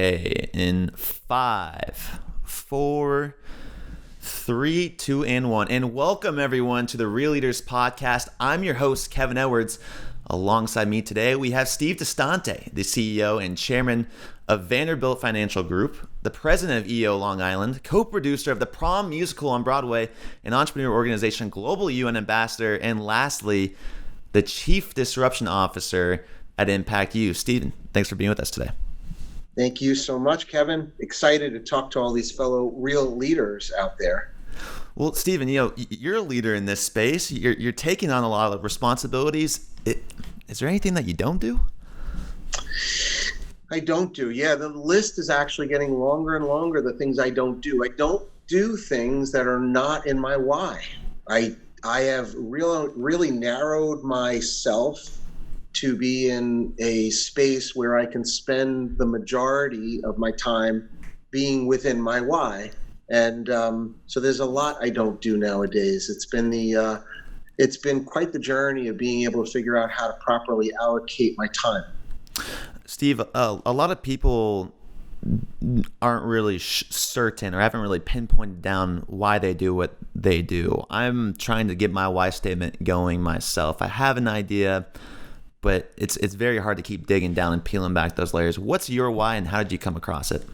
Okay, in 5, 4, 3, 2, and 1. And welcome everyone to the Real Leaders Podcast. I'm your host, Kevin Edwards. Alongside me today, we have Steve Distante, the CEO and chairman of Vanderbilt Financial Group, the president of EO Long Island, co-producer of the Prom Musical on Broadway, an entrepreneur organization, global UN ambassador, and lastly, the chief disruption officer at Impact U. Steven, thanks for being with us today. Thank you so much, Kevin. Excited to talk to all these fellow real leaders out there. Well, Steven, you're a leader in this space. You're taking on a lot of responsibilities. Is there anything that you don't do? I don't do. Yeah, the list is actually getting longer and longer, the things I don't do. I don't do things that are not in my why. I have really narrowed myself to be in a space where I can spend the majority of my time being within my why. And so there's a lot I don't do nowadays. It's been quite the journey of being able to figure out how to properly allocate my time. Steve, a lot of people aren't really certain or haven't really pinpointed down why they do what they do. I'm trying to get my why statement going myself. I have an idea, but it's very hard to keep digging down and peeling back those layers. What's your why and how did you come across it?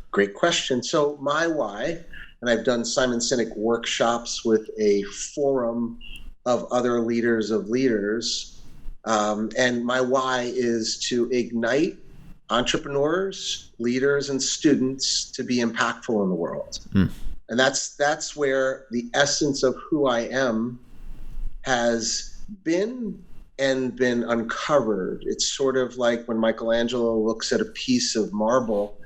Great question. So my why, and I've done Simon Sinek workshops with a forum of other leaders of leaders. And my why is to ignite entrepreneurs, leaders, and students to be impactful in the world. And that's where the essence of who I am has been uncovered. It's sort of like when Michelangelo looks at a piece of marble,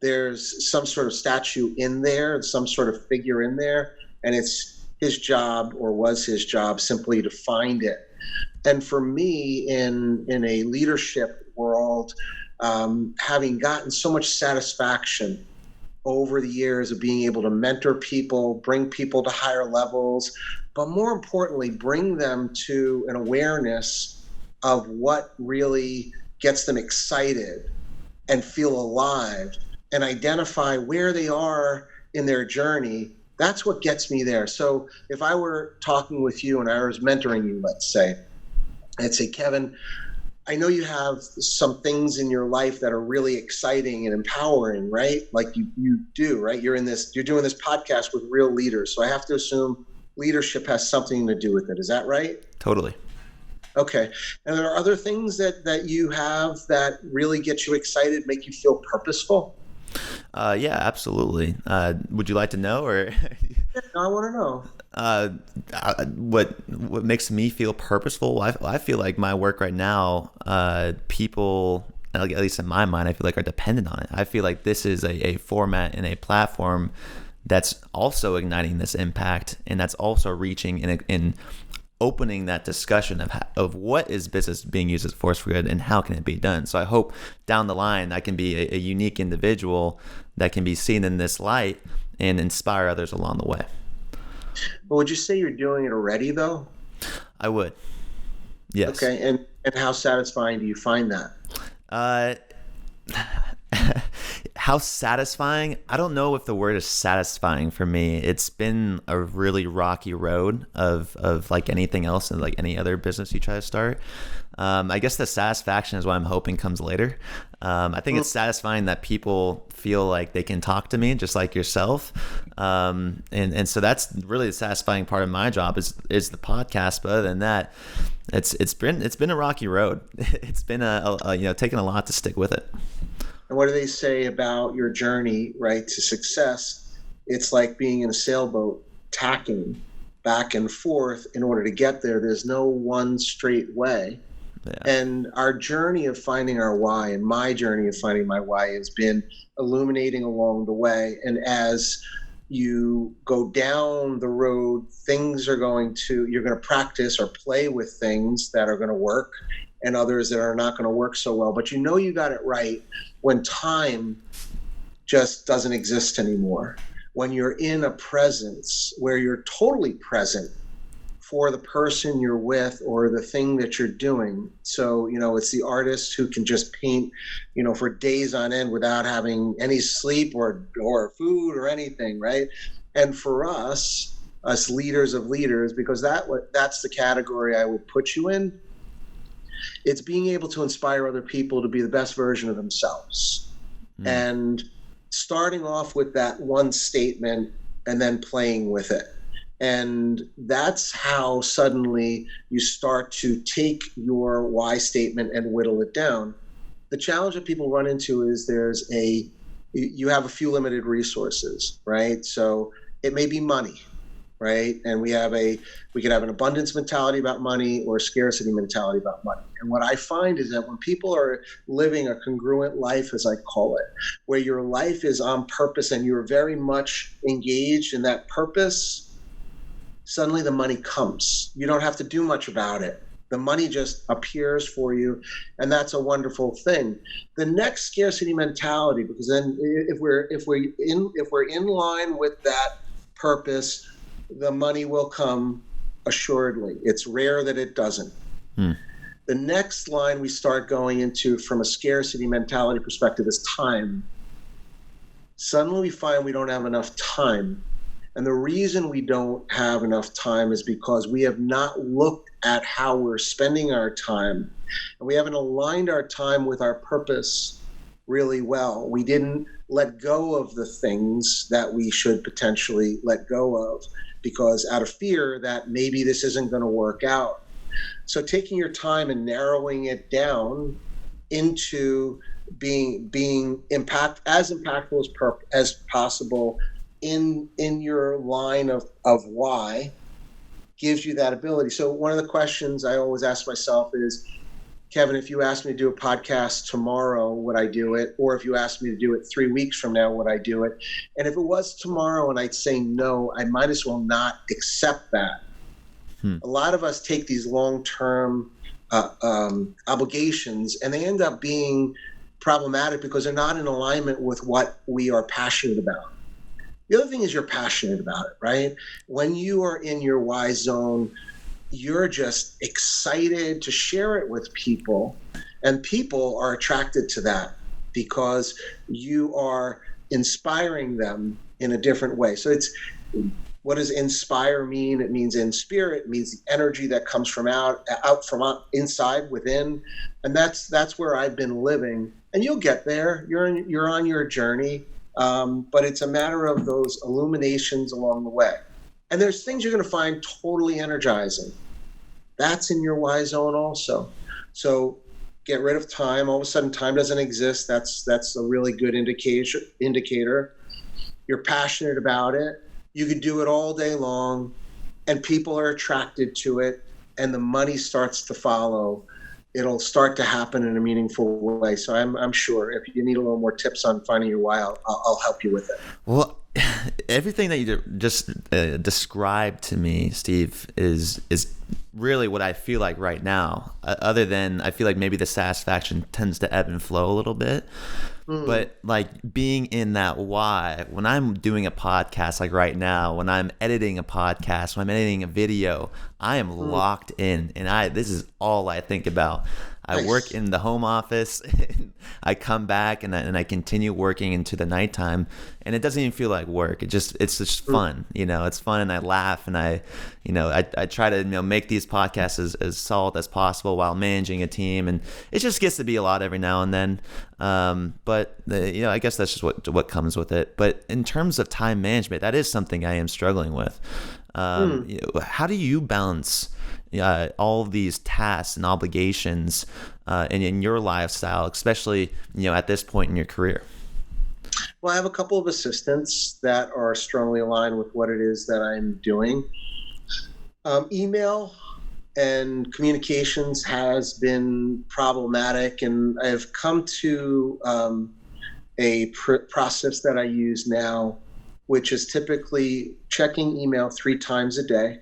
there's some sort of statue in there, some sort of figure in there, and it's his job, or was his job, simply to find it. And for me, in a leadership world, having gotten so much satisfaction over the years of being able to mentor people, bring people to higher levels, but more importantly, bring them to an awareness of what really gets them excited and feel alive and identify where they are in their journey. That's what gets me there. So if I were talking with you and I was mentoring you, let's say, I'd say, Kevin, I know you have some things in your life that are really exciting and empowering, right? Like you do, right? You're doing this podcast with real leaders. So I have to assume leadership has something to do with it. Is that right? Totally. Okay. And there are other things that you have that really get you excited, make you feel purposeful? Yeah, absolutely. Would you like to know, or? I want to know. What makes me feel purposeful? I feel like my work right now, people, at least in my mind, I feel like are dependent on it. I feel like this is a format and a platform that's also igniting this impact, and that's also reaching in opening that discussion of what is business being used as a force for good and how can it be done. So I hope down the line I can be a unique individual that can be seen in this light and inspire others along the way. Well, would you say you're doing it already, though? I would. Yes. Okay, and how satisfying do you find that? How satisfying? I don't know if the word is satisfying for me. It's been a really rocky road of like anything else and like any other business you try to start. I guess the satisfaction is what I'm hoping comes later. I think it's satisfying that people feel like they can talk to me just like yourself. And so that's really the satisfying part of my job is the podcast. But other than that, it's been a rocky road. It's been taking a lot to stick with it. And what do they say about your journey, right, to success? It's like being in a sailboat, tacking back and forth in order to get there. There's no one straight way. Yeah. And our journey of finding our why, and my journey of finding my why, has been illuminating along the way. And as you go down the road, you're going to practice or play with things that are going to work and others that are not going to work so well. But you got it right when time just doesn't exist anymore. When you're in a presence where you're totally present for the person you're with or the thing that you're doing. So, it's the artist who can just paint, for days on end without having any sleep or food or anything, right? And for us leaders of leaders, because that's the category I would put you in, it's being able to inspire other people to be the best version of themselves. And starting off with that one statement and then playing with it. And that's how suddenly you start to take your why statement and whittle it down. The challenge that people run into is you have a few limited resources, right? So it may be money, right? And we could have an abundance mentality about money or a scarcity mentality about money. And what I find is that when people are living a congruent life, as I call it, where your life is on purpose and you're very much engaged in that purpose, suddenly the money comes. You don't have to do much about it. The money just appears for you, and that's a wonderful thing. The next scarcity mentality, because then if we're in line with that purpose, the money will come assuredly. It's rare that it doesn't. The next line we start going into from a scarcity mentality perspective is time. Suddenly we find we don't have enough time. And the reason we don't have enough time is because we have not looked at how we're spending our time. And we haven't aligned our time with our purpose really well. We didn't let go of the things that we should potentially let go of because out of fear that maybe this isn't going to work out. So taking your time and narrowing it down into being as impactful as possible in your line of why gives you that ability. So one of the questions I always ask myself is, Kevin, if you asked me to do a podcast tomorrow, would I do it? Or if you asked me to do it 3 weeks from now, would I do it? And if it was tomorrow and I'd say no, I might as well not accept that. A lot of us take these long-term obligations and they end up being problematic because they're not in alignment with what we are passionate about. The other thing is you're passionate about it, right? When you are in your why zone, you're just excited to share it with people, and people are attracted to that because you are inspiring them in a different way. So what does inspire mean? It means in spirit. It means the energy that comes from out from inside within, and that's where I've been living. And you'll get there. You're on your journey. But it's a matter of those illuminations along the way. And there's things you're going to find totally energizing. That's in your why zone also. So get rid of time. All of a sudden, time doesn't exist. That's a really good indicator. You're passionate about it. You could do it all day long, and people are attracted to it, and the money starts to follow. It'll start to happen in a meaningful way. So I'm sure if you need a little more tips on finding your why, I'll help you with it. Well, everything that you just described to me, Steve, is really what I feel like right now. Other than I feel like maybe the satisfaction tends to ebb and flow a little bit. But like being in that why, when I'm doing a podcast like right now, when I'm editing a podcast, when I'm editing a video, I am locked in, and this is all I think about. I work in the home office, I come back and I continue working into the nighttime, and it doesn't even feel like work. It's just fun, it's fun, and I laugh, and I try to make these podcasts as solid as possible while managing a team, and it just gets to be a lot every now and then. But I guess that's just what comes with it. But in terms of time management, that is something I am struggling with. How do you balance all of these tasks and obligations in your lifestyle, especially at this point in your career? Well, I have a couple of assistants that are strongly aligned with what it is that I'm doing. Email and communications has been problematic, and I've come to a process that I use now, which is typically checking email 3 times a day.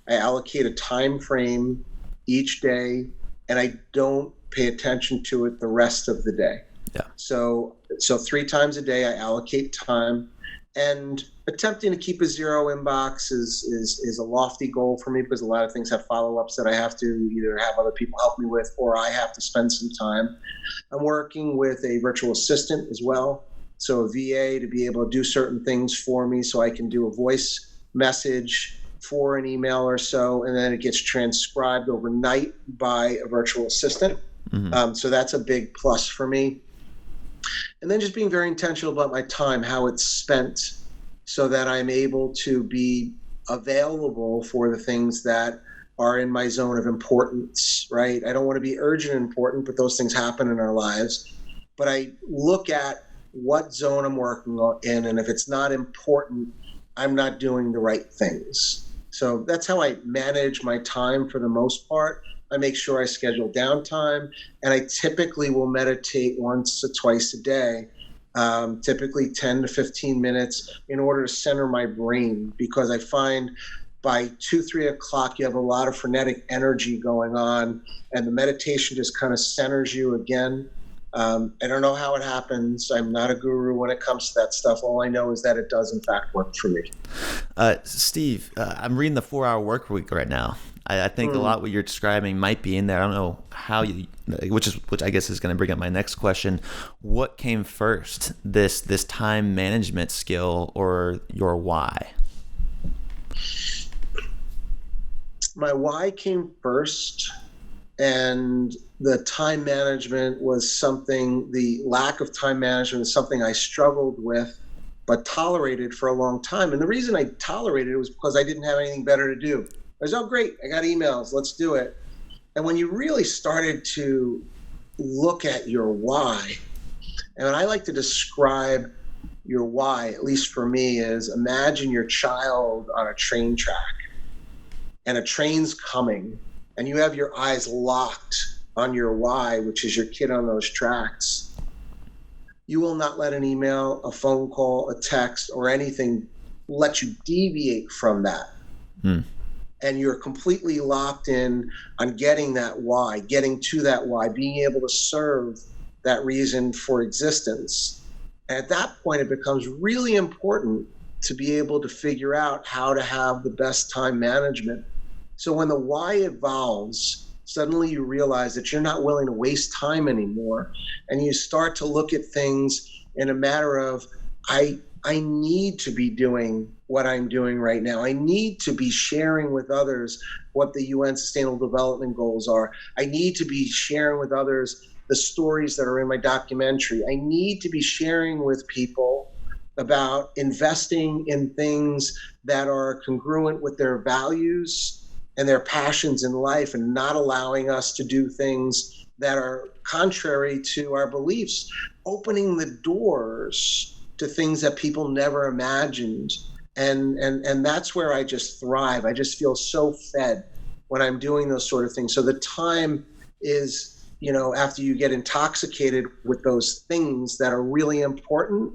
I allocate a time frame each day, and I don't pay attention to it the rest of the day. Yeah. So 3 times a day I allocate time, And attempting to keep a zero inbox is a lofty goal for me, because a lot of things have follow-ups that I have to either have other people help me with, or I have to spend some time. I'm working with a virtual assistant as well, so a VA to be able to do certain things for me, so I can do a voice message for an email or so, and then it gets transcribed overnight by a virtual assistant. So that's a big plus for me. And then just being very intentional about my time, how it's spent, so that I'm able to be available for the things that are in my zone of importance, right? I don't want to be urgent and important, but those things happen in our lives. But I look at what zone I'm working in, and if it's not important, I'm not doing the right things. So that's how I manage my time for the most part. I make sure I schedule downtime, and I typically will meditate once or twice a day, typically 10 to 15 minutes, in order to center my brain, because I find by 2-3 o'clock you have a lot of frenetic energy going on, and the meditation just kind of centers you again. I don't know how it happens. I'm not a guru when it comes to that stuff. All I know is that it does in fact work for me. Steve, I'm reading the 4-Hour Work Week right now. I think a lot what you're describing might be in there. I don't know how you, which I guess is going to bring up my next question. What came first, this time management skill or your why? My why came first, and the time management was something, the lack of time management is something I struggled with, but tolerated for a long time. And the reason I tolerated it was because I didn't have anything better to do. I was, oh, great, I got emails, let's do it. And when you really started to look at your why, and I like to describe your why, at least for me, is imagine your child on a train track, and a train's coming, and you have your eyes locked on your why, which is your kid on those tracks. You will not let an email, a phone call, a text, or anything let you deviate from that. And you're completely locked in on getting that why, getting to that why, being able to serve that reason for existence. And at that point, it becomes really important to be able to figure out how to have the best time management. So when the why evolves, suddenly you realize that you're not willing to waste time anymore. And you start to look at things in a matter of, I need to be doing what I'm doing right now. I need to be sharing with others what the UN Sustainable Development Goals are. I need to be sharing with others the stories that are in my documentary. I need to be sharing with people about investing in things that are congruent with their values and their passions in life, and not allowing us to do things that are contrary to our beliefs, opening the doors to things that people never imagined. And that's where I just thrive. I just feel so fed when I'm doing those sort of things. So the time is, after you get intoxicated with those things that are really important,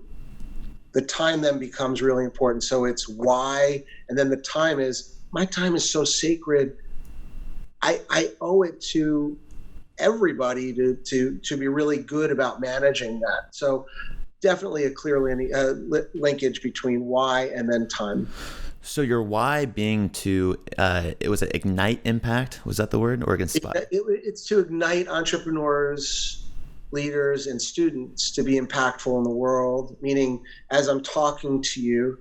the time then becomes really important. So it's why, and then the time is, my time is so sacred. I owe it to everybody to be really good about managing that. So definitely a clear linkage between why and then time. So your why being to, it was an ignite impact. Was that the word? Or inspire? It's to ignite entrepreneurs, leaders, and students to be impactful in the world. Meaning, as I'm talking to you,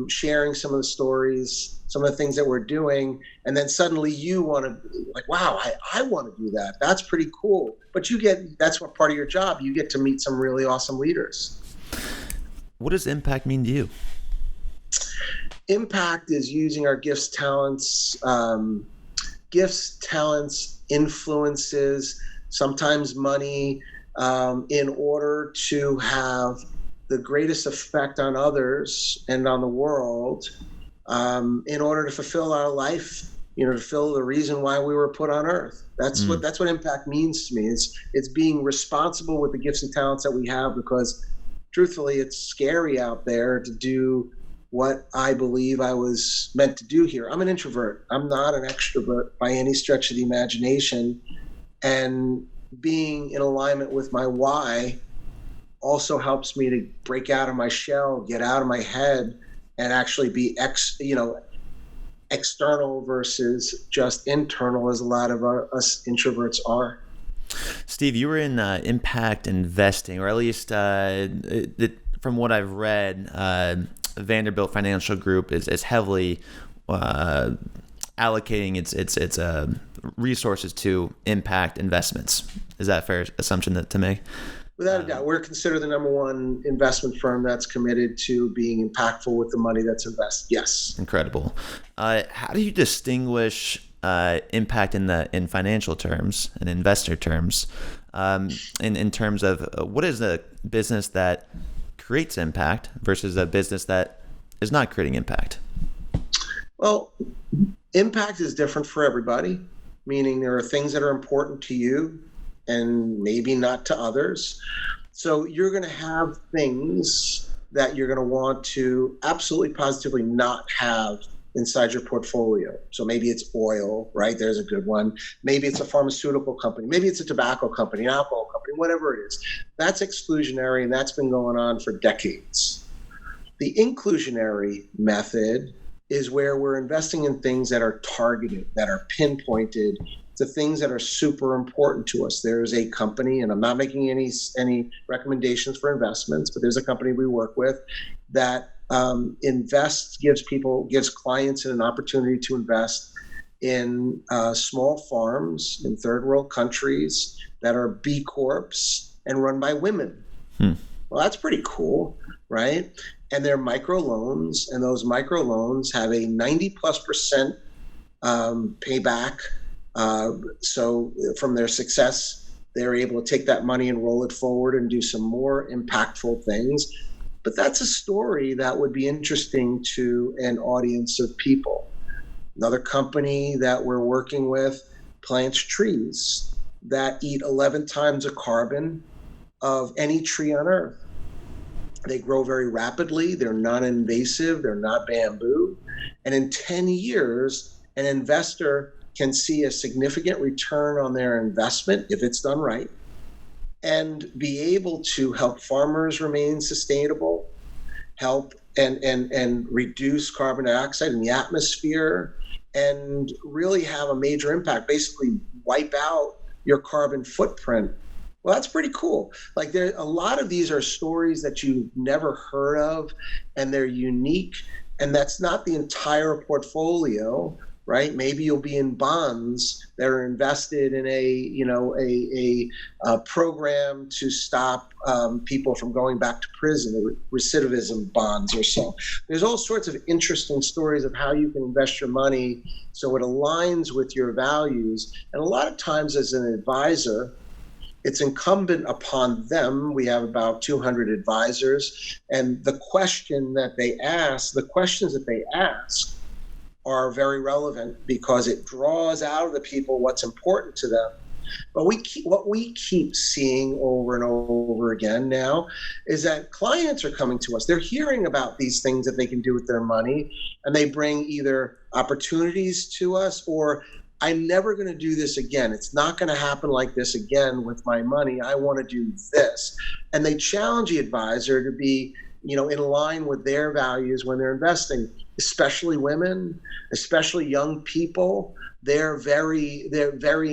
sharing some of the stories, some of the things that we're doing, and then suddenly you want to, like, wow, I want to do that. That's pretty cool. But that's what part of your job. You get to meet some really awesome leaders. What does impact mean to you? Impact is using our gifts, talents, influences, sometimes money, in order to have the greatest effect on others and on the world, in order to fulfill our life, to fulfill the reason why we were put on earth. That's what impact means to me. It's being responsible with the gifts and talents that we have, because truthfully, it's scary out there to do what I believe I was meant to do here. I'm an introvert. I'm not an extrovert by any stretch of the imagination. And being in alignment with my why also helps me to break out of my shell, get out of my head, and actually be external versus just internal, as a lot of us introverts are. Steve, you were in impact investing, or at least from what I've read, Vanderbilt Financial Group is heavily allocating its resources to impact investments. Is that a fair assumption to make? Without a doubt, we're considered the number one investment firm that's committed to being impactful with the money that's invested. Yes. Incredible. How do you distinguish impact in financial terms and investor terms, in terms of what is a business that creates impact versus a business that is not creating impact? Well, impact is different for everybody, meaning there are things that are important to you and maybe not to others. So you're going to have things that you're going to want to absolutely positively not have inside your portfolio. So maybe it's oil, right? There's a good one. Maybe it's a pharmaceutical company. Maybe it's a tobacco company, an alcohol company, whatever it is. That's exclusionary, and that's been going on for decades. The inclusionary method is where we're investing in things that are targeted, that are pinpointed, the things that are super important to us. There's a company, and I'm not making any recommendations for investments, but there's a company we work with that gives clients an opportunity to invest in small farms in third world countries that are B Corps and run by women. Well, that's pretty cool, right? And they're microloans, and those microloans have a 90+% payback. So from their success, they're able to take that money and roll it forward and do some more impactful things. But that's a story that would be interesting to an audience of people. Another company that we're working with plants trees that eat 11 times the carbon of any tree on Earth. They grow very rapidly. They're non-invasive. They're not bamboo. And in 10 years, an investor can see a significant return on their investment if it's done right, and be able to help farmers remain sustainable, help and reduce carbon dioxide in the atmosphere, and really have a major impact, basically wipe out your carbon footprint. Well, that's pretty cool. Like, there, a lot of these are stories that you've never heard of, and they're unique, and that's not the entire portfolio, right? Maybe you'll be in bonds that are invested in a program to stop people from going back to prison, recidivism bonds or so. There's all sorts of interesting stories of how you can invest your money so it aligns with your values. And a lot of times as an advisor, it's incumbent upon them. We have about 200 advisors, and the questions that they ask are very relevant because it draws out of the people what's important to them. But what we keep seeing over and over again now is that clients are coming to us. They're hearing about these things that they can do with their money, and they bring either opportunities to us or, I'm never going to do this again. It's not going to happen like this again with my money. I want to do this. And they challenge the advisor to be, in line with their values when they're investing, especially women, especially young people. They're very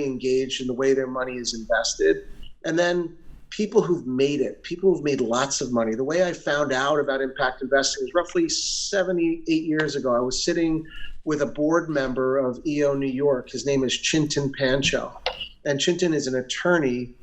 engaged in the way their money is invested. And then people who've made it, people who've made lots of money. The way I found out about impact investing was roughly 78 years ago. I was sitting with a board member of EO New York. His name is Chintan Pancho. And Chintan is an attorney,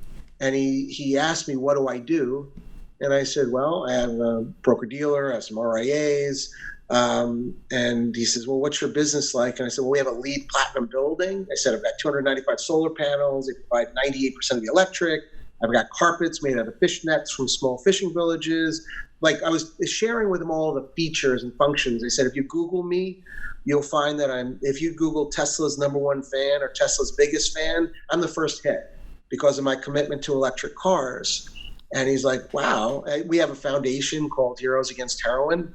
and he asked me, what do I do? And I said, well, I have a broker-dealer, I have some RIAs. And he says, well, what's your business like? And I said, well, we have a LEED Platinum building. I said, I've got 295 solar panels. They provide 98% of the electric. I've got carpets made out of fish nets from small fishing villages. Like, I was sharing with him all the features and functions. I said, if you Google me, you'll find that if you Google Tesla's #1 fan or Tesla's biggest fan, I'm the first hit because of my commitment to electric cars. And he's like, wow. We have a foundation called Heroes Against Heroin,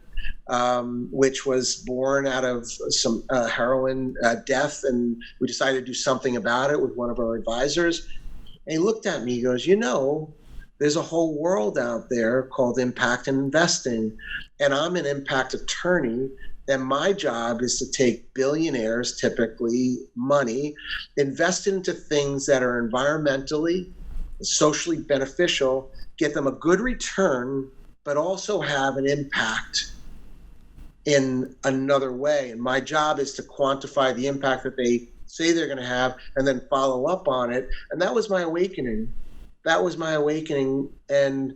which was born out of some heroin death. And we decided to do something about it with one of our advisors. And he looked at me, he goes, there's a whole world out there called impact investing. And I'm an impact attorney. And my job is to take billionaires, typically money, invest into things that are environmentally, socially beneficial, get them a good return, but also have an impact in another way. And my job is to quantify the impact that they say they're going to have and then follow up on it. And that was my awakening. And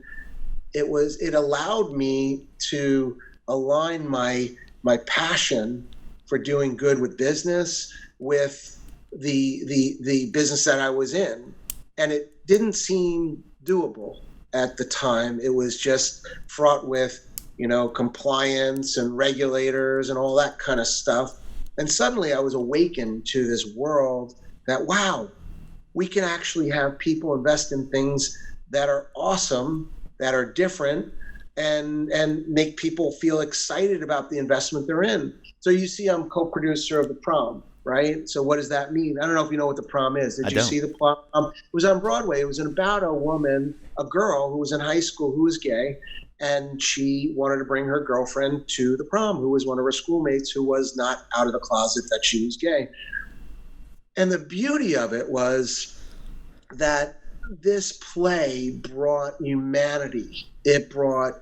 it allowed me to align my passion for doing good with business with the business that I was in. And it didn't seem doable at the time. It was just fraught with, compliance and regulators and all that kind of stuff. And suddenly I was awakened to this world that, wow, we can actually have people invest in things that are awesome, that are different, and make people feel excited about the investment they're in. So you see, I'm co-producer of the Prom, right? So what does that mean? I don't know if you know what the Prom is. Did you see the Prom? It was on Broadway. It was about a girl who was in high school who was gay, and she wanted to bring her girlfriend to the prom, who was one of her schoolmates who was not out of the closet that she was gay. And the beauty of it was that this play brought humanity. It brought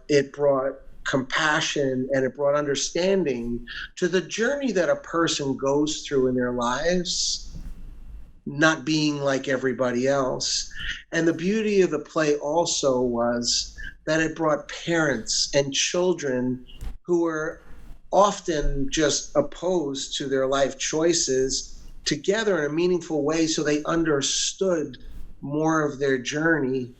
compassion, and it brought understanding to the journey that a person goes through in their lives, not being like everybody else. And the beauty of the play also was that it brought parents and children who were often just opposed to their life choices together in a meaningful way, so they understood more of their journey.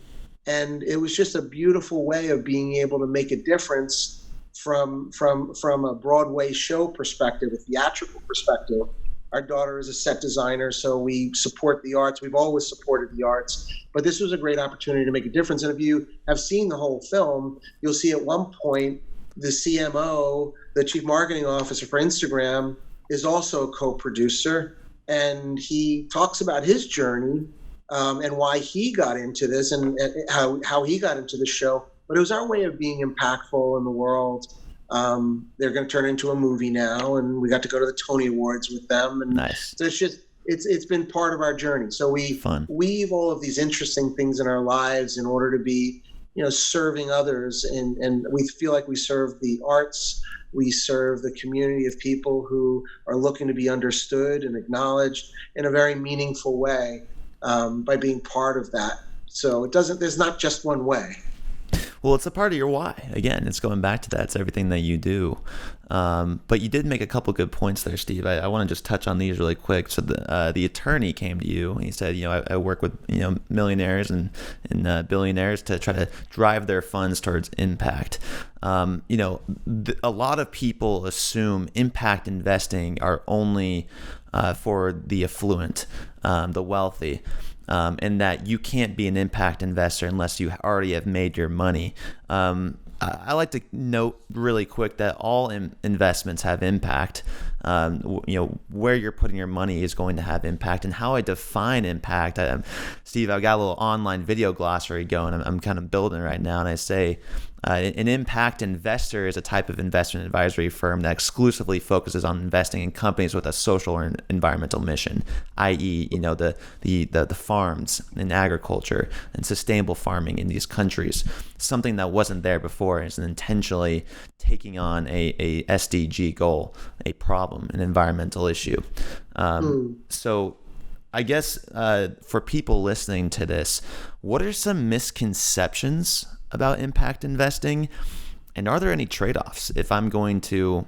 And it was just a beautiful way of being able to make a difference from a Broadway show perspective, a theatrical perspective. Our daughter is a set designer, so we support the arts. We've always supported the arts, but this was a great opportunity to make a difference. And if you have seen the whole film, you'll see at one point the CMO, the chief marketing officer for Instagram, is also a co-producer, and he talks about his journey and why he got into this and how he got into the show. But it was our way of being impactful in the world. They're going to turn into a movie now, and we got to go to the Tony Awards with them. And nice. So it's been part of our journey. So we weave all of these interesting things in our lives in order to be, serving others. And we feel like we serve the arts. We serve the community of people who are looking to be understood and acknowledged in a very meaningful way by being part of that. So there's not just one way. Well, it's a part of your why. Again, it's going back to that. It's everything that you do. But you did make a couple good points there, Steve. I want to just touch on these really quick. So the attorney came to you and he said, I work with millionaires and billionaires to try to drive their funds towards impact. A lot of people assume impact investing are only for the affluent, the wealthy. And that you can't be an impact investor unless you already have made your money. I like to note really quick that all investments have impact. Where you're putting your money is going to have impact, and how I define impact. Steve, I've got a little online video glossary going. I'm kind of building it right now, and I say an impact investor is a type of investment advisory firm that exclusively focuses on investing in companies with a social or environmental mission, i.e., the farms and agriculture and sustainable farming in these countries. Something that wasn't there before is intentionally taking on a SDG goal, a problem, an environmental issue. So I guess for people listening to this, what are some misconceptions about impact investing, and are there any trade-offs if I'm going to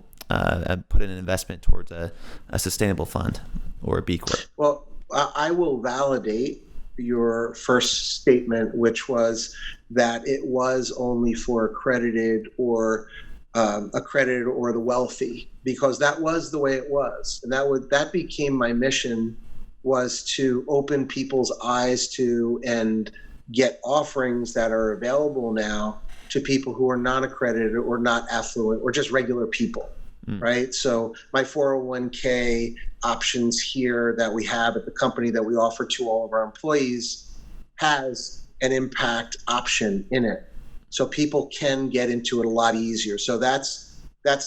put an investment towards a sustainable fund or a B Corp? Well, I will validate your first statement, which was that it was only for accredited or the wealthy, because that was the way it was, and that became my mission, was to open people's eyes to and get offerings that are available now to people who are not accredited or not affluent or just regular people, right? So my 401k options here that we have at the company that we offer to all of our employees has an impact option in it. So people can get into it a lot easier. So that's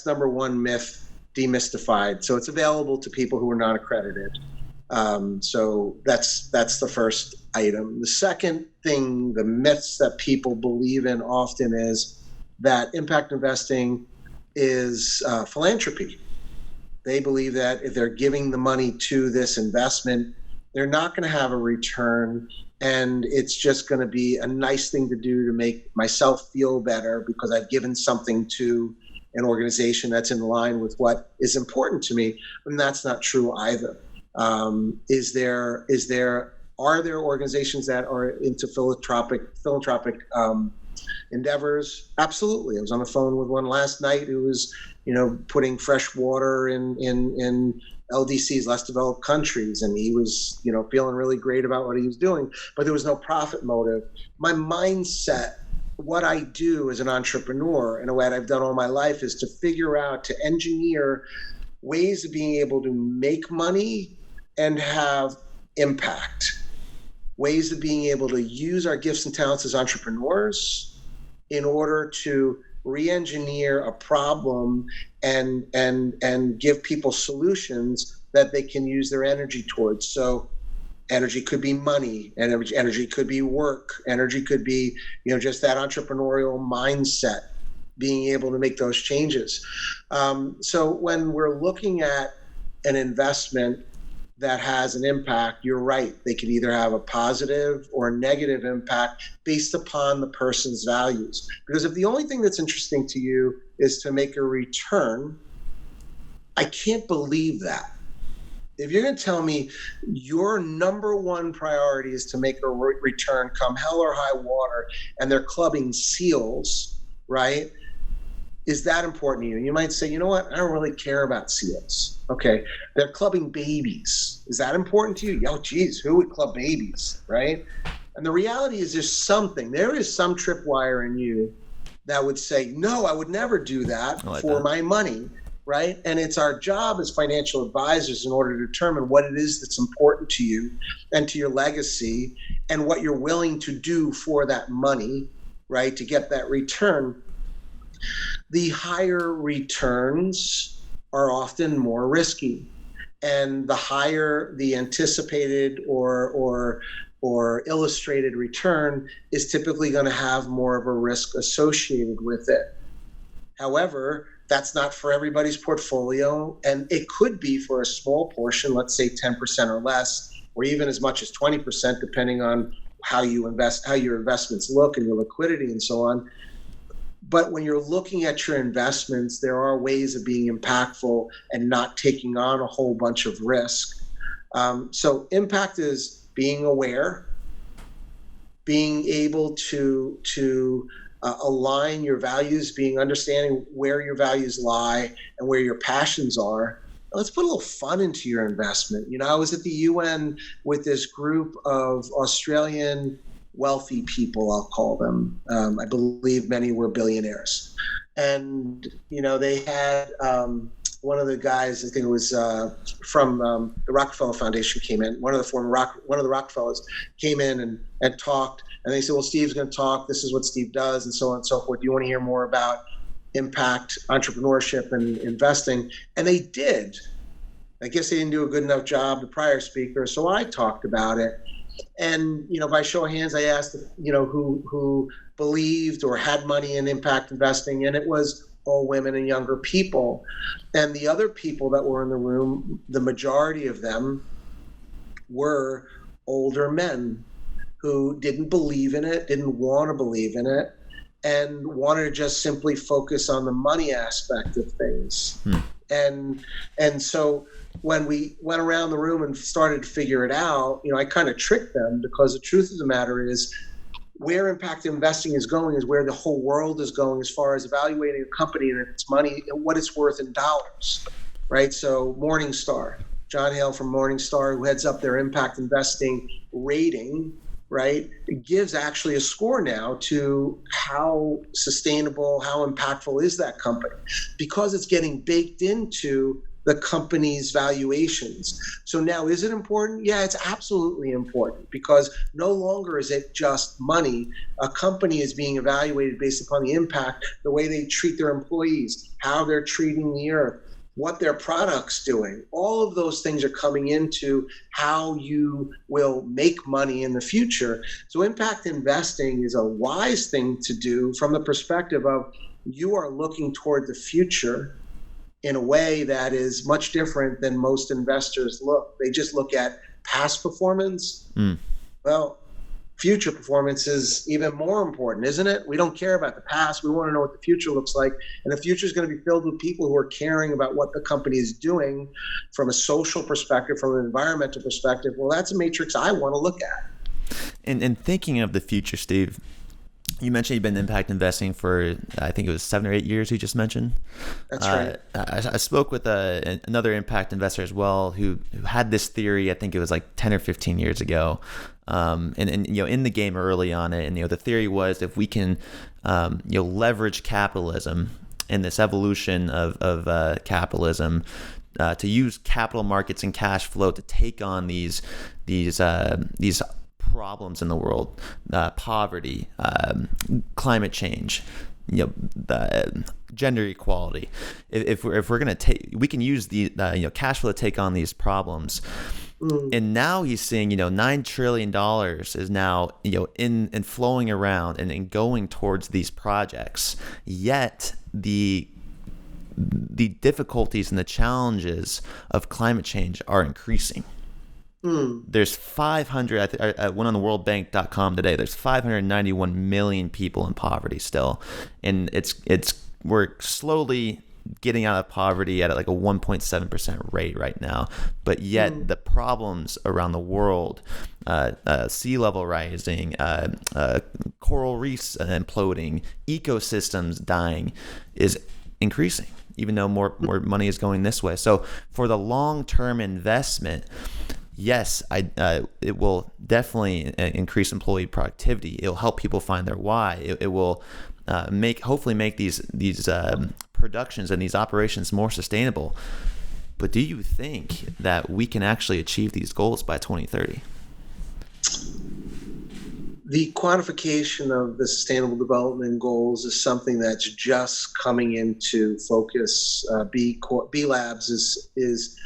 number one myth demystified. So it's available to people who are not accredited. So that's the first item. The second thing, the myths that people believe in often is that impact investing is philanthropy. They believe that if they're giving the money to this investment, they're not going to have a return, and it's just going to be a nice thing to do to make myself feel better because I've given something to an organization that's in line with what is important to me. And that's not true either. Are there organizations that are into philanthropic endeavors? Absolutely. I was on the phone with one last night who was, putting fresh water in LDCs, less developed countries, and he was, feeling really great about what he was doing, but there was no profit motive. My mindset, what I do as an entrepreneur, and what I've done all my life, is to figure out, to engineer ways of being able to make money and have impact, ways of being able to use our gifts and talents as entrepreneurs in order to re-engineer a problem and give people solutions that they can use their energy towards. So energy could be money, energy could be work, energy could be, just that entrepreneurial mindset, being able to make those changes. So when we're looking at an investment that has an impact, you're right. They could either have a positive or a negative impact based upon the person's values. Because if the only thing that's interesting to you is to make a return, I can't believe that. If you're going to tell me your number one priority is to make a return come hell or high water, and they're clubbing seals, right? Is that important to you? And you might say, you know what? I don't really care about seals. Okay. They're clubbing babies. Is that important to you? Oh, geez, who would club babies, right? And the reality is there is some tripwire in you that would say, no, I would never do that my money, right? And it's our job as financial advisors in order to determine what it is that's important to you and to your legacy and what you're willing to do for that money, right, to get that return. The higher returns are often more risky, and the higher the anticipated or illustrated return is typically going to have more of a risk associated with it. However, that's not for everybody's portfolio, and it could be for a small portion, let's say 10% or less, or even as much as 20%, depending on how you invest, how your investments look and your liquidity and so on. But when you're looking at your investments, there are ways of being impactful and not taking on a whole bunch of risk. So impact is being aware, being able to align your values, understanding where your values lie and where your passions are. Let's put a little fun into your investment. I was at the UN with this group of Australian wealthy people, I'll call them. I believe many were billionaires. And, they had one of the guys, I think it was from the Rockefeller Foundation came in. One of the Rockefellers came in and talked. And they said, well, Steve's going to talk. This is what Steve does and so on and so forth. Do you want to hear more about impact, entrepreneurship, and investing? And they did. I guess they didn't do a good enough job, the prior speaker. So I talked about it. And, by show of hands, I asked, who believed or had money in impact investing, and it was all women and younger people. And the other people that were in the room, the majority of them were older men who didn't believe in it, didn't want to believe in it, and wanted to just simply focus on the money aspect of things. And so when we went around the room and started to figure it out, I kind of tricked them, because the truth of the matter is where impact investing is going is where the whole world is going as far as evaluating a company and its money and what it's worth in dollars, right? So Morningstar, John Hale from Morningstar, who heads up their impact investing rating, right, it gives actually a score now to how sustainable, how impactful is that company, because it's getting baked into the company's valuations. So now, is it important? Yeah, it's absolutely important, because no longer is it just money. A company is being evaluated based upon the impact, the way they treat their employees, how they're treating the earth, what their product's doing. All of those things are coming into how you will make money in the future. So impact investing is a wise thing to do from the perspective of you are looking toward the future in a way that is much different than most investors look. They just look at past performance. Well, future performance is even more important, isn't it? We don't care about the past. We want to know what the future looks like. And the future is going to be filled with people who are caring about what the company is doing from a social perspective, from an environmental perspective. Well, that's a matrix I want to look at. And thinking of the future, Steve, you mentioned you've been impact investing for, I think it was 7 or 8 years you just mentioned. That's right. I spoke with another impact investor as well who had this theory, I think it was like 10 or 15 years ago. And in the game early on it, and the theory was if we can leverage capitalism and this evolution of capitalism to use capital markets and cash flow to take on these problems in the world, poverty, climate change, the gender equality. If we're going to we can use the cash flow to take on these problems. And now he's seeing, $9 trillion is now, in flowing around and going towards these projects. Yet the difficulties and the challenges of climate change are increasing. There's 500, I went on the worldbank.com today, there's 591 million people in poverty still. And we're slowly getting out of poverty at like a 1.7% rate right now. But yet the problems around the world, sea level rising, coral reefs imploding, ecosystems dying, is increasing, even though more money is going this way. So for the long-term investment, yes, it will definitely increase employee productivity. It'll help people find their why. It will hopefully make these productions and these operations more sustainable. But do you think that we can actually achieve these goals by 2030? The quantification of the Sustainable Development Goals is something that's just coming into focus. B Labs is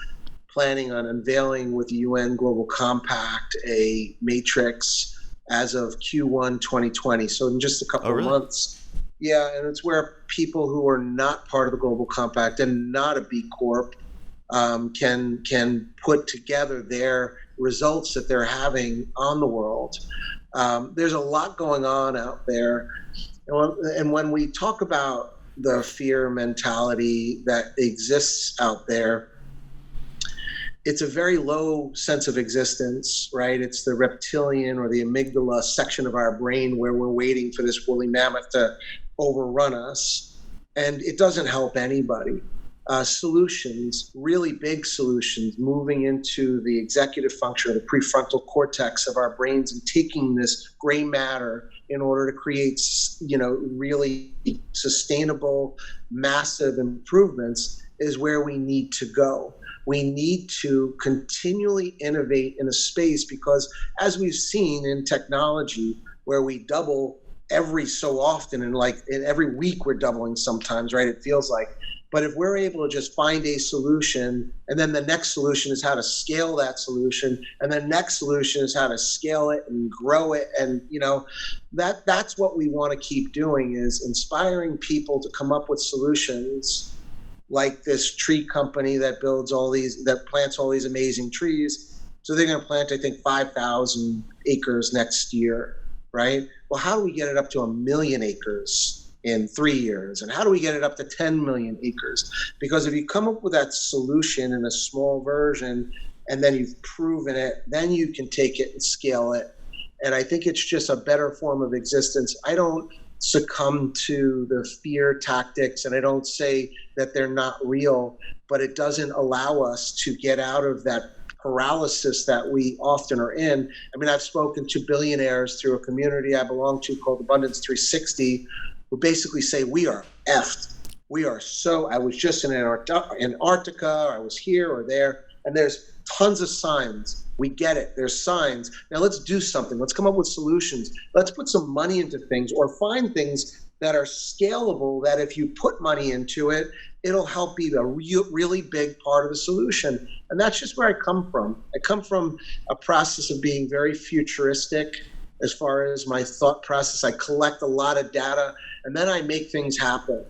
planning on unveiling with the UN Global Compact a matrix as of Q1 2020. So in just a couple of months. Yeah, and it's where people who are not part of the Global Compact and not a B Corp can put together their results that they're having on the world. There's a lot going on out there. And when we talk about the fear mentality that exists out there, it's a very low sense of existence, right? It's the reptilian or the amygdala section of our brain where we're waiting for this woolly mammoth to overrun us. And it doesn't help anybody. Solutions, really big solutions, moving into the executive function or the prefrontal cortex of our brains and taking this gray matter in order to create, really sustainable, massive improvements is where we need to go. We need to continually innovate in a space because, as we've seen in technology, where we double every so often, and like in every week we're doubling sometimes, right? It feels like. But if we're able to just find a solution, and then the next solution is how to scale that solution, and the next solution is how to scale it and grow it, and that's what we want to keep doing, is inspiring people to come up with solutions like this tree company that plants all these amazing trees. So they're going to plant, I think, 5,000 acres next year, right? Well, how do we get it up to 1 million acres in 3 years? And how do we get it up to 10 million acres? Because if you come up with that solution in a small version and then you've proven it, then you can take it and scale it. And I think it's just a better form of existence. I don't succumb to the fear tactics, and I don't say that they're not real, but it doesn't allow us to get out of that paralysis that we often are in. I mean, I've spoken to billionaires through a community I belong to called Abundance 360, who basically say we are effed. I was just in Antarctica, or I was here or there, and there's tons of signs. We get it. There's signs. Now let's do something. Let's come up with solutions. Let's put some money into things, or find things that are scalable, that if you put money into it, it'll help be a really big part of the solution. And that's just where I come from. I come from a process of being very futuristic as far as my thought process. I collect a lot of data, and then I make things happen.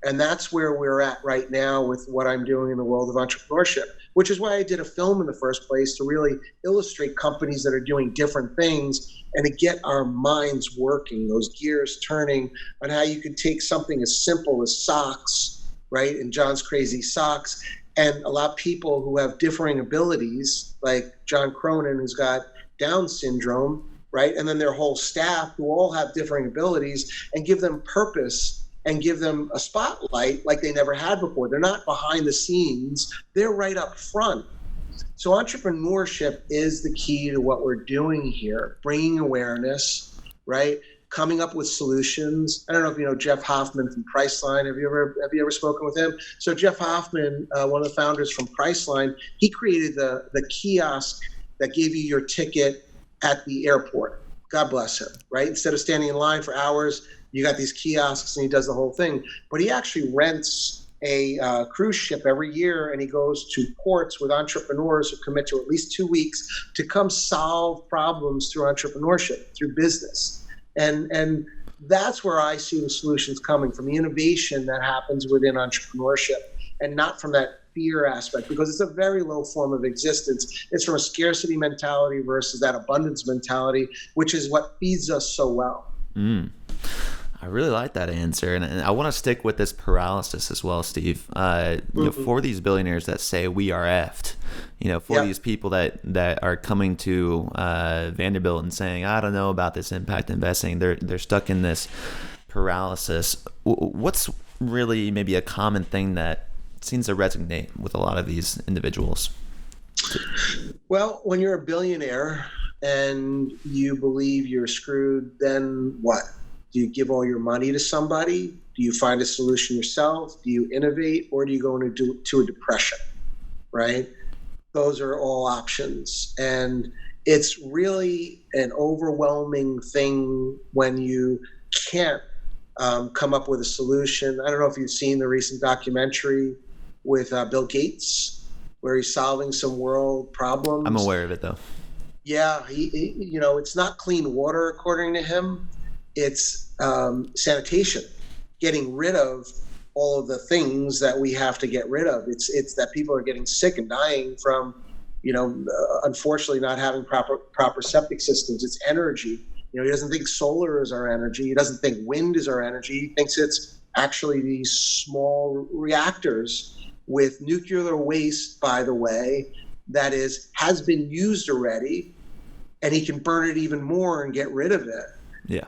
And that's where we're at right now with what I'm doing in the world of entrepreneurship, which is why I did a film in the first place, to really illustrate companies that are doing different things and to get our minds working, those gears turning, on how you can take something as simple as socks, right, in John's Crazy Socks, and allow people who have differing abilities, like John Cronin, who's got Down syndrome, right, and then their whole staff who all have differing abilities, and give them purpose and give them a spotlight like they never had before. They're not behind the scenes, they're right up front. So entrepreneurship is the key to what we're doing here, bringing awareness, right? Coming up with solutions. I don't know if you know Jeff Hoffman from Priceline. Have you ever spoken with him? So Jeff Hoffman, one of the founders from Priceline, he created the kiosk that gave you your ticket at the airport. God bless him, right? Instead of standing in line for hours, you got these kiosks, and he does the whole thing. But he actually rents a cruise ship every year, and he goes to ports with entrepreneurs who commit to at least 2 weeks to come solve problems through entrepreneurship, through business. And that's where I see the solutions coming from, the innovation that happens within entrepreneurship, and not from that fear aspect, because it's a very low form of existence. It's from a scarcity mentality versus that abundance mentality, which is what feeds us so well. I really like that answer, and I want to stick with this paralysis as well, Steve. You know, for these billionaires that say we are effed, you know, for these people that are coming to Vanderbilt and saying, I don't know about this impact investing, they're stuck in this paralysis. What's really maybe a common thing that seems to resonate with a lot of these individuals? Well, when you're a billionaire and you believe you're screwed, then what? Do you give all your money to somebody? Do you find a solution yourself? Do you innovate? Or do you go into a depression, right? Those are all options. And it's really an overwhelming thing when you can't come up with a solution. I don't know if you've seen the recent documentary with Bill Gates, where he's solving some world problems. I'm aware of it, though. Yeah, he it's not clean water, according to him. It's sanitation, getting rid of all of the things that we have to get rid of. It's that people are getting sick and dying from, unfortunately not having proper septic systems. It's energy. He doesn't think solar is our energy. He doesn't think wind is our energy. He thinks it's actually these small reactors with nuclear waste, by the way, that has been used already, and he can burn it even more and get rid of it. Yeah.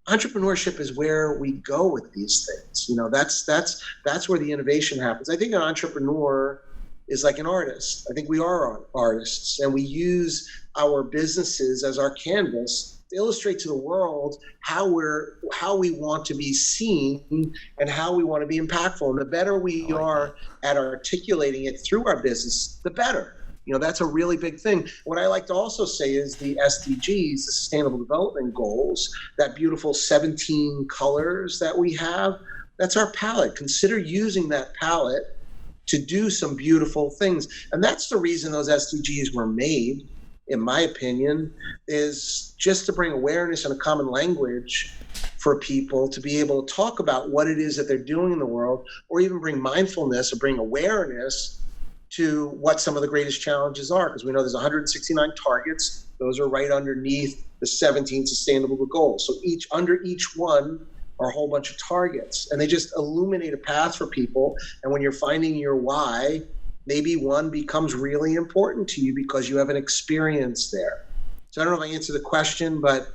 Entrepreneurship is where we go with these things. That's where the innovation happens. I think an entrepreneur is like an artist. I think we are artists, and we use our businesses as our canvas to illustrate to the world how we want to be seen and how we want to be impactful. And the better we are at articulating it through our business, the better. That's a really big thing. What I like to also say is the SDGs, the Sustainable Development Goals, that beautiful 17 colors that we have, that's our palette. Consider using that palette to do some beautiful things. And that's the reason those SDGs were made, in my opinion, is just to bring awareness and a common language for people to be able to talk about what it is that they're doing in the world, or even bring mindfulness or bring awareness to what some of the greatest challenges are, because we know there's 169 targets. Those are right underneath the 17 sustainable goals. So under each one are a whole bunch of targets, and they just illuminate a path for people. And when you're finding your why, maybe one becomes really important to you because you have an experience there. So I don't know if I answered the question, but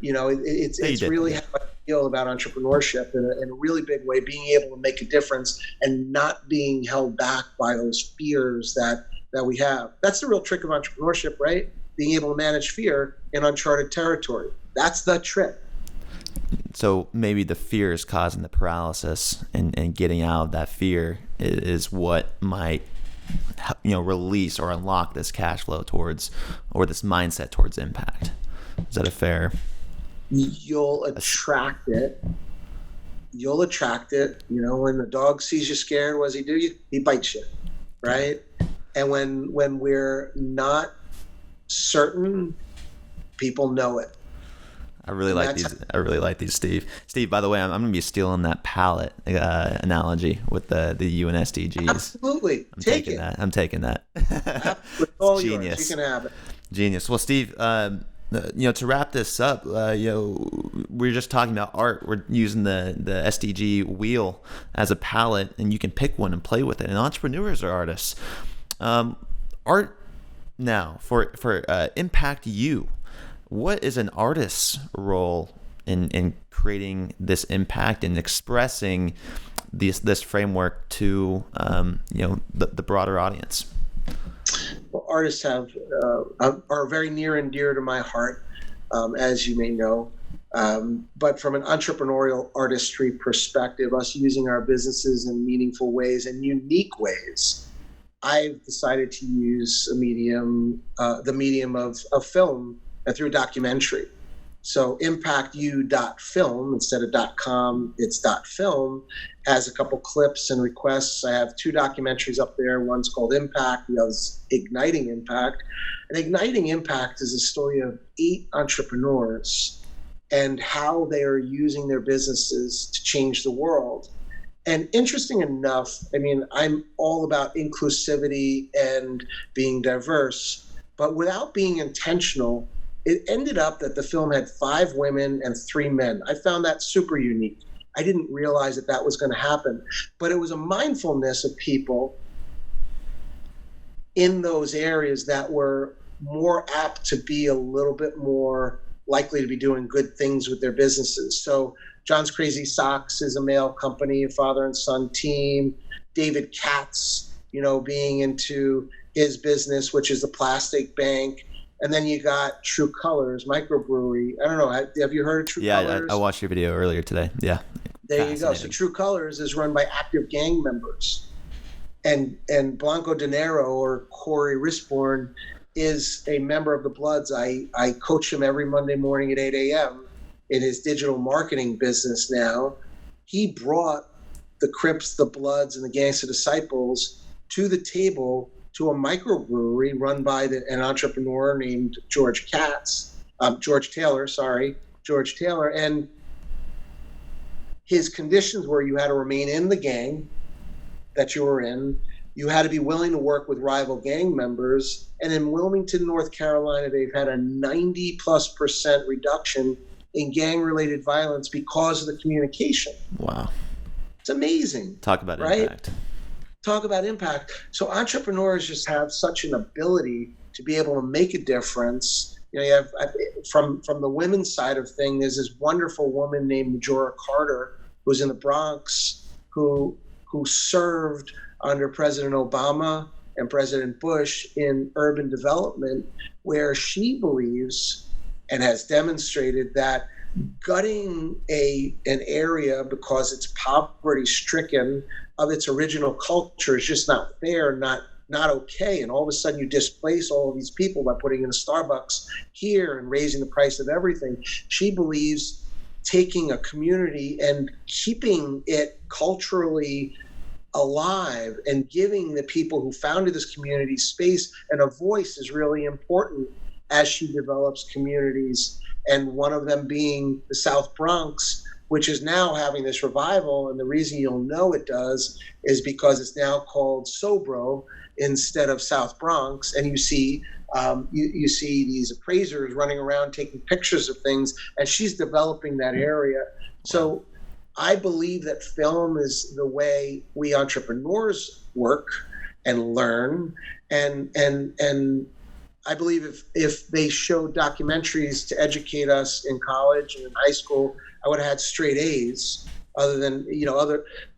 it's really how I feel about entrepreneurship in a really big way, being able to make a difference and not being held back by those fears that we have. That's the real trick of entrepreneurship, right? Being able to manage fear in uncharted territory. That's the trick. So maybe the fear is causing the paralysis, and getting out of that fear is what might, release or unlock this cash flow towards, or this mindset towards impact. Is that a fair? You'll attract it. When the dog sees you scared, what does he do? He bites you, right? And when we're not certain, people know it. I really like these, Steve. Steve, by the way, I'm going to be stealing that palette analogy with the UNSDGs. Absolutely. I'm taking that. It's all yours. You can have it. Genius. Well, Steve, to wrap this up, we're just talking about art. We're using the SDG wheel as a palette, and you can pick one and play with it. And entrepreneurs are artists. Art now for Impact You. What is an artist's role in creating this impact and expressing this framework to the broader audience? Well, artists are very near and dear to my heart, as you may know. But from an entrepreneurial artistry perspective, us using our businesses in meaningful ways and unique ways, I've decided to use the medium of film through documentary. So impactyou.film, instead of .com, it's .film, has a couple clips and requests. I have 2 documentaries up there. One's called Impact, the other's Igniting Impact. And Igniting Impact is a story of 8 entrepreneurs and how they are using their businesses to change the world. And interesting enough, I'm all about inclusivity and being diverse, but without being intentional, it ended up that the film had 5 women and 3 men. I found that super unique. I didn't realize that was going to happen, but it was a mindfulness of people in those areas that were more apt to be a little bit more likely to be doing good things with their businesses. So John's Crazy Socks is a male company, a father and son team. David Katz, being into his business, which is the plastic bank. And then you got True Colors Microbrewery. I don't know. Have you heard of True Colors? Yeah, I watched your video earlier today. Yeah. There you go. So True Colors is run by active gang members. And Blanco De Niro, or Corey Risborn, is a member of the Bloods. I coach him every Monday morning at 8 a.m. in his digital marketing business now. He brought the Crips, the Bloods, and the Gangster Disciples to the table to a microbrewery run by an entrepreneur named George Taylor. And his conditions were you had to remain in the gang that you were in. You had to be willing to work with rival gang members. And in Wilmington, North Carolina, they've had a 90+% reduction in gang-related violence because of the communication. Wow. It's amazing. Talk about right? Impact. Talk about impact. So entrepreneurs just have such an ability to be able to make a difference. You have from the women's side of things, there's this wonderful woman named Majora Carter who's in the Bronx who served under President Obama and President Bush in urban development, where she believes and has demonstrated that gutting an area because it's poverty stricken of its original culture is just not fair, not okay. And all of a sudden you displace all of these people by putting in a Starbucks here and raising the price of everything. She believes taking a community and keeping it culturally alive and giving the people who founded this community space and a voice is really important as she develops communities. And one of them being the South Bronx, which is now having this revival. And the reason you'll know it does is because it's now called Sobro instead of South Bronx. And you see you see these appraisers running around taking pictures of things, and she's developing that area. So I believe that film is the way we entrepreneurs work and learn. And I believe if they showed documentaries to educate us in college and in high school, I would have had straight A's.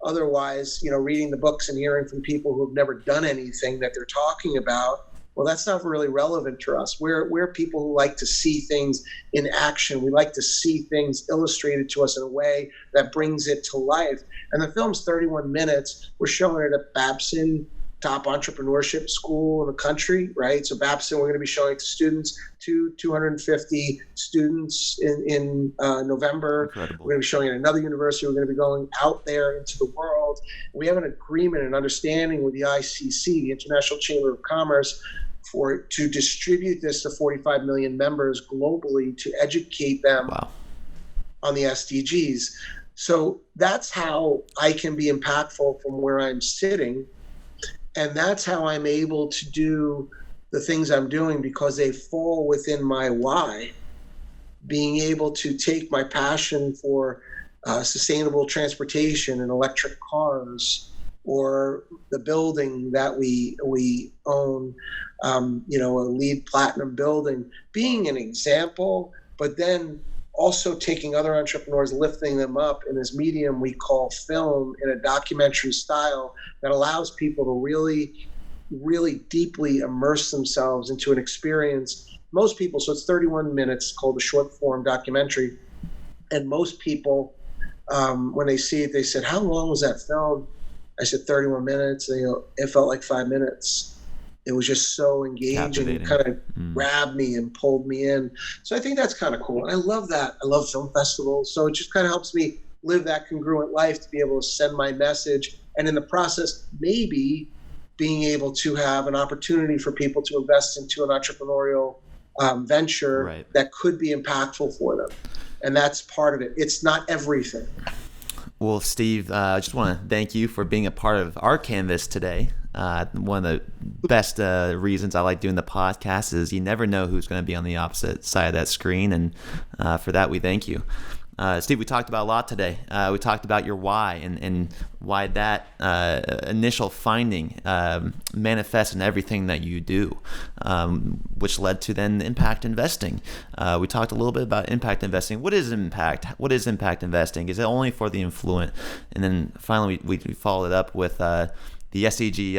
Otherwise, reading the books and hearing from people who've never done anything that they're talking about Well, that's not really relevant to us. We're people who like to see things in action. We like to see things illustrated to us in a way that brings it to life. And the film's 31 minutes. We're showing it at Babson, top entrepreneurship school in the country, right? So Babson, we're going to be showing it to students, 250 students in November. Incredible. We're going to be showing it at another university. We're going to be going out there into the world. We have an agreement and understanding with the ICC, the International Chamber of Commerce, to distribute this to 45 million members globally to educate them on the SDGs. So that's how I can be impactful from where I'm sitting. And that's how I'm able to do the things I'm doing, because they fall within my why. Being able to take my passion for sustainable transportation and electric cars, or the building that we own, a LEED Platinum building, being an example, but then also taking other entrepreneurs, lifting them up in this medium we call film, in a documentary style that allows people to really, really deeply immerse themselves into an experience. Most people, so it's 31 minutes, called a short form documentary. And most people, when they see it, they said, "How long was that film?" I said, 31 minutes. And they go, "It felt like 5 minutes." It was just so engaging, and kind of grabbed me and pulled me in. So I think that's kind of cool. And I love that. I love film festivals. So it just kind of helps me live that congruent life, to be able to send my message. And in the process, maybe being able to have an opportunity for people to invest into an entrepreneurial venture that could be impactful for them. And that's part of it. It's not everything. Well, Steve, I just want to thank you for being a part of our canvas today. One of the best reasons I like doing the podcast is you never know who's going to be on the opposite side of that screen, and for that we thank you. Steve, we talked about a lot today. We talked about your why and why that initial finding manifests in everything that you do, which led to then impact investing. We talked a little bit about impact investing. What is impact? What is impact investing? Is it only for the affluent? And then finally, we followed it up with the SEG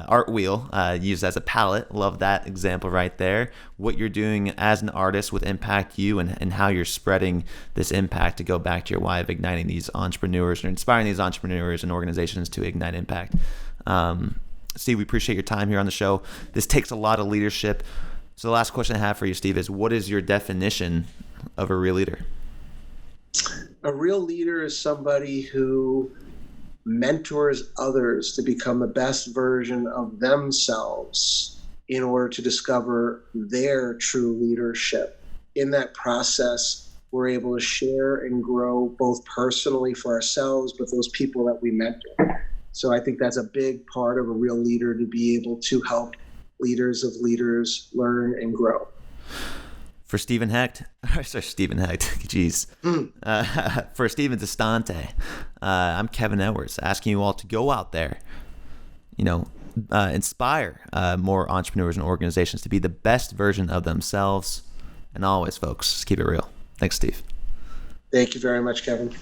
art wheel used as a palette. Love that example right there. What you're doing as an artist with Impact You, and how you're spreading this impact to go back to your why of igniting these entrepreneurs, or inspiring these entrepreneurs and organizations to ignite impact. Steve, we appreciate your time here on the show. This takes a lot of leadership. So the last question I have for you, Steve, is what is your definition of a real leader? A real leader is somebody who mentors others to become the best version of themselves in order to discover their true leadership. In that process, we're able to share and grow both personally for ourselves, but those people that we mentor. So I think that's a big part of a real leader, to be able to help leaders of leaders learn and grow. For Stephen Hecht, geez. For Stephen Distante, I'm Kevin Edwards, asking you all to go out there, inspire more entrepreneurs and organizations to be the best version of themselves. And always, folks, keep it real. Thanks, Steve. Thank you very much, Kevin.